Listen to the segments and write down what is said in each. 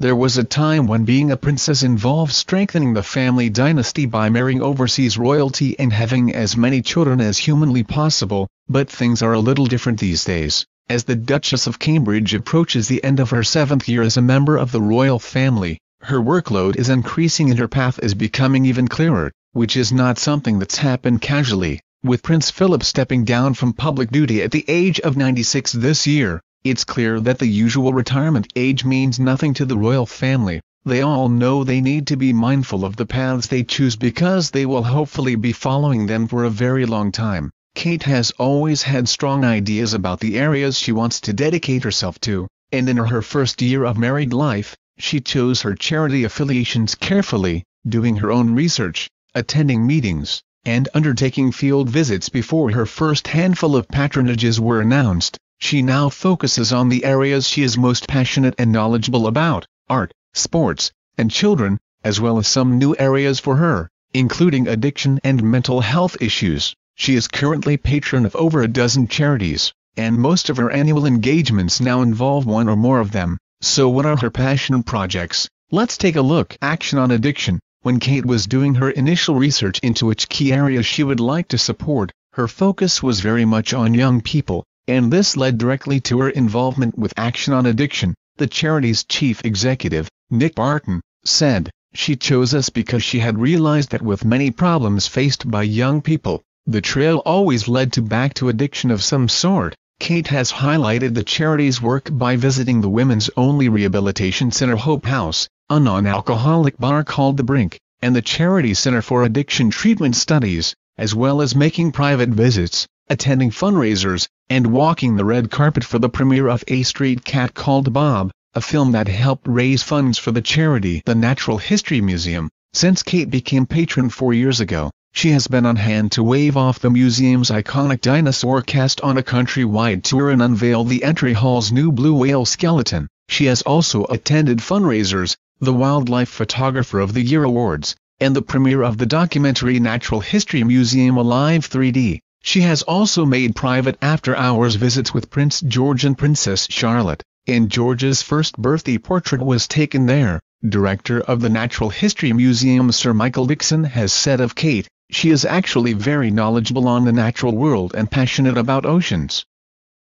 There was a time when being a princess involved strengthening the family dynasty by marrying overseas royalty and having as many children as humanly possible, but things are a little different these days, as the Duchess of Cambridge approaches the end of her 7th year as a member of the royal family. Her workload is increasing and her path is becoming even clearer, which is not something that's happened casually. With Prince Philip stepping down from public duty at the age of 96 this year, it's clear that the usual retirement age means nothing to the royal family. They all know they need to be mindful of the paths they choose because they will hopefully be following them for a very long time. Kate has always had strong ideas about the areas she wants to dedicate herself to, and in her first year of married life, she chose her charity affiliations carefully, doing her own research, attending meetings, and undertaking field visits before her first handful of patronages were announced. She now focuses on the areas she is most passionate and knowledgeable about: art, sports, and children, as well as some new areas for her, including addiction and mental health issues. She is currently patron of over a dozen charities, and most of her annual engagements now involve one or more of them. So what are her passion projects? Let's take a look. Action on addiction. When Kate was doing her initial research into which key areas she would like to support, her focus was very much on young people, and this led directly to her involvement with Action on Addiction. The charity's chief executive, Nick Barton, said, "She chose us because she had realized that with many problems faced by young people, the trail always led to back to addiction of some sort." Kate has highlighted the charity's work by visiting the women's-only rehabilitation center Hope House, a non-alcoholic bar called The Brink, and the Charity Center for Addiction Treatment Studies, as well as making private visits, attending fundraisers, and walking the red carpet for the premiere of A Street Cat Called Bob, a film that helped raise funds for the charity. The Natural History Museum. Since Kate became patron 4 years ago, she has been on hand to wave off the museum's iconic dinosaur cast on a countrywide tour and unveil the entry hall's new blue whale skeleton. She has also attended fundraisers, the Wildlife Photographer of the Year Awards, and the premiere of the documentary Natural History Museum Alive 3D. She has also made private after-hours visits with Prince George and Princess Charlotte, and George's first birthday portrait was taken there. Director of the Natural History Museum Sir Michael Dixon has said of Kate, "She is actually very knowledgeable on the natural world and passionate about oceans.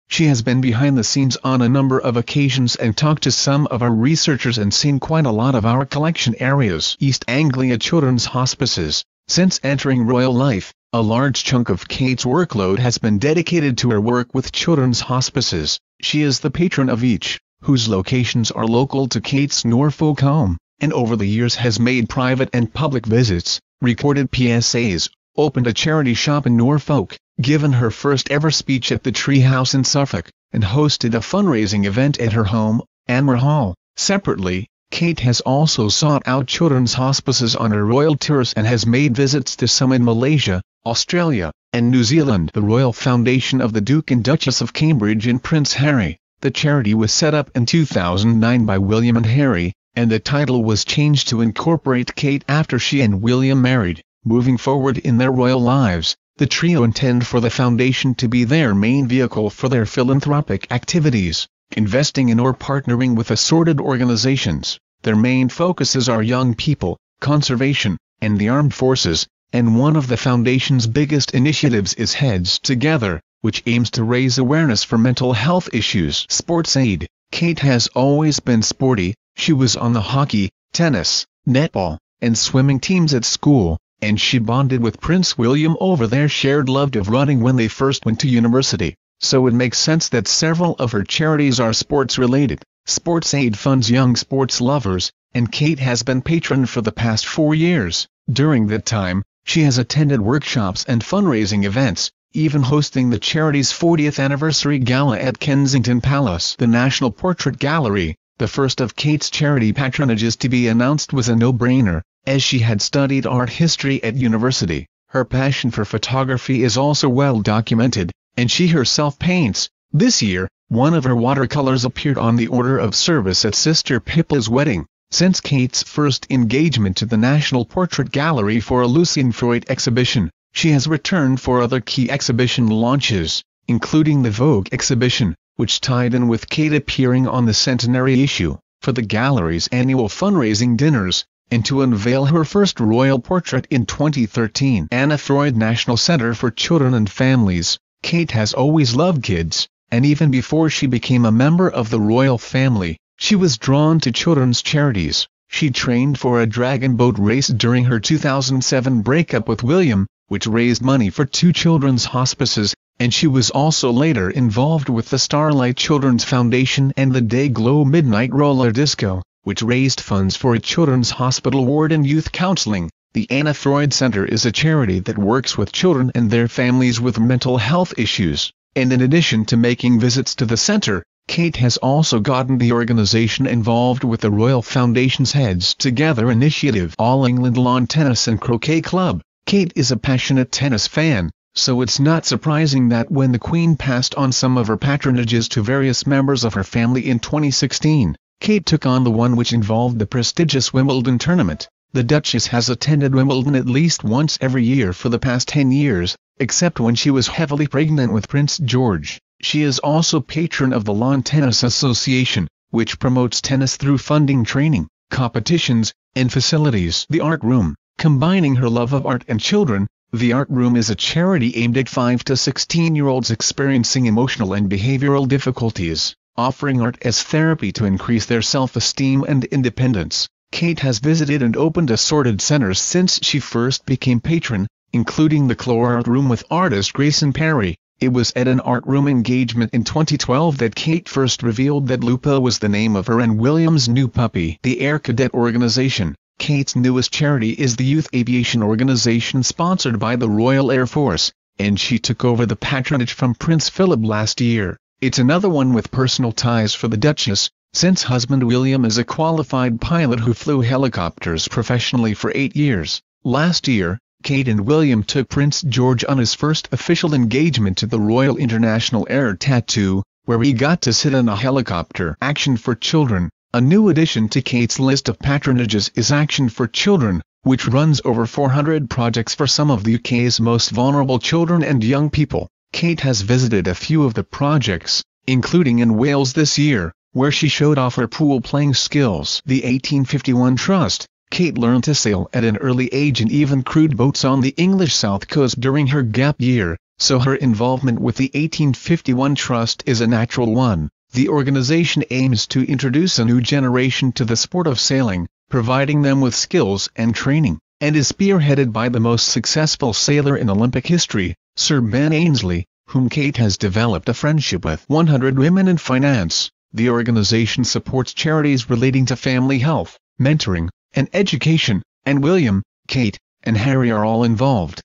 She has been behind the scenes on a number of occasions and talked to some of our researchers and seen quite a lot of our collection areas." East Anglia Children's Hospices. Since entering royal life, a large chunk of Kate's workload has been dedicated to her work with children's hospices. She is the patron of each, whose locations are local to Kate's Norfolk home, and over the years has made private and public visits, recorded PSAs, opened a charity shop in Norfolk, given her first ever speech at the Tree House in Suffolk, and hosted a fundraising event at her home, Anmer Hall. Separately, Kate has also sought out children's hospices on her royal tours and has made visits to some in Malaysia, Australia, and New Zealand. The Royal Foundation of the Duke and Duchess of Cambridge and Prince Harry. The charity was set up in 2009 by William and Harry, and the title was changed to incorporate Kate after she and William married. Moving forward in their royal lives, the trio intend for the foundation to be their main vehicle for their philanthropic activities, investing in or partnering with assorted organizations. Their main focuses are young people, conservation, and the armed forces, and one of the foundation's biggest initiatives is Heads Together, which aims to raise awareness for mental health issues. Sports aid. Kate has always been sporty. She was on the hockey, tennis, netball, and swimming teams at school, and she bonded with Prince William over their shared love of running when they first went to university. So it makes sense that several of her charities are sports-related. Sports aid funds young sports lovers, and Kate has been patron for the past 4 years. During that time, she has attended workshops and fundraising events, even hosting the charity's 40th anniversary gala at Kensington Palace. The National Portrait Gallery, the first of Kate's charity patronages to be announced, was a no-brainer, as she had studied art history at university. Her passion for photography is also well documented, and she herself paints. This year, one of her watercolors appeared on the Order of Service at Sister Pippa's wedding. Since Kate's first engagement to the National Portrait Gallery for a Lucian Freud exhibition, she has returned for other key exhibition launches, including the Vogue exhibition, which tied in with Kate appearing on the centenary issue. for the gallery's annual fundraising dinners, and to unveil her first royal portrait in 2013. Anna Freud National Center for Children and Families. Kate has always loved kids, and even before she became a member of the royal family, she was drawn to children's charities. She trained for a dragon boat race during her 2007 breakup with William, which raised money for 2 children's hospices, and she was also later involved with the Starlight Children's Foundation and the Day Glow Midnight Roller Disco, which raised funds for a children's hospital ward and youth counseling. The Anna Freud Center is a charity that works with children and their families with mental health issues, and in addition to making visits to the center, Kate has also gotten the organization involved with the Royal Foundation's Heads Together initiative, All England Lawn Tennis and Croquet Club. Kate is a passionate tennis fan, so it's not surprising that when the Queen passed on some of her patronages to various members of her family in 2016, Kate took on the one which involved the prestigious Wimbledon tournament. The Duchess has attended Wimbledon at least once every year for the past 10 years, except when she was heavily pregnant with Prince George. She is also patron of the Lawn Tennis Association, which promotes tennis through funding training, competitions, and facilities. The Art Room. Combining her love of art and children, the Art Room is a charity aimed at 5 to 16-year-olds experiencing emotional and behavioral difficulties, offering art as therapy to increase their self-esteem and independence. Kate has visited and opened assorted centers since she first became patron, including the Clore Art Room with artist Grayson Perry. It was at an Art Room engagement in 2012 that Kate first revealed that Lupa was the name of her and William's new puppy. The Air Cadet Organization. Kate's newest charity is the Youth Aviation Organization sponsored by the Royal Air Force, and she took over the patronage from Prince Philip last year. It's another one with personal ties for the Duchess, since husband William is a qualified pilot who flew helicopters professionally for 8 years. Last year, Kate and William took Prince George on his first official engagement to the Royal International Air Tattoo, where he got to sit in a helicopter. Action for Children. A new addition to Kate's list of patronages is Action for Children, which runs over 400 projects for some of the UK's most vulnerable children and young people. Kate has visited a few of the projects, including in Wales this year, where she showed off her pool-playing skills. The 1851 Trust. Kate learned to sail at an early age and even crewed boats on the English south coast during her gap year, so her involvement with the 1851 Trust is a natural one. The organization aims to introduce a new generation to the sport of sailing, providing them with skills and training, and is spearheaded by the most successful sailor in Olympic history, Sir Ben Ainslie, whom Kate has developed a friendship with. 100 Women in Finance. The organization supports charities relating to family health, mentoring, and education, and William, Kate, and Harry are all involved.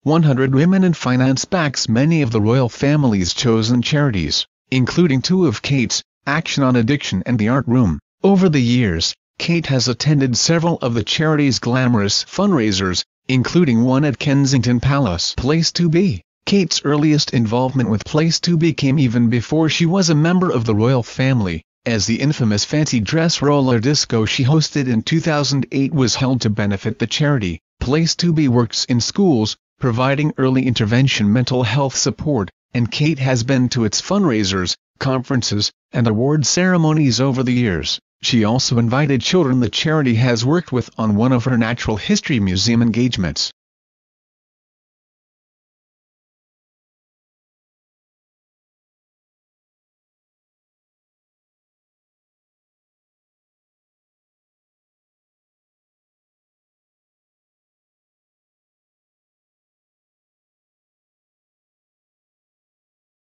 100 Women in Finance backs many of the royal family's chosen charities, including 2 of Kate's, Action on Addiction and the Art Room. Over the years, Kate has attended several of the charity's glamorous fundraisers, including one at Kensington Palace. Place to Be. Kate's earliest involvement with Place to Be came even before she was a member of the royal family, as the infamous fancy dress roller disco she hosted in 2008 was held to benefit the charity. Place to Be works in schools, providing early intervention mental health support, and Kate has been to its fundraisers, conferences, and award ceremonies over the years. She also invited children the charity has worked with on one of her Natural History Museum engagements.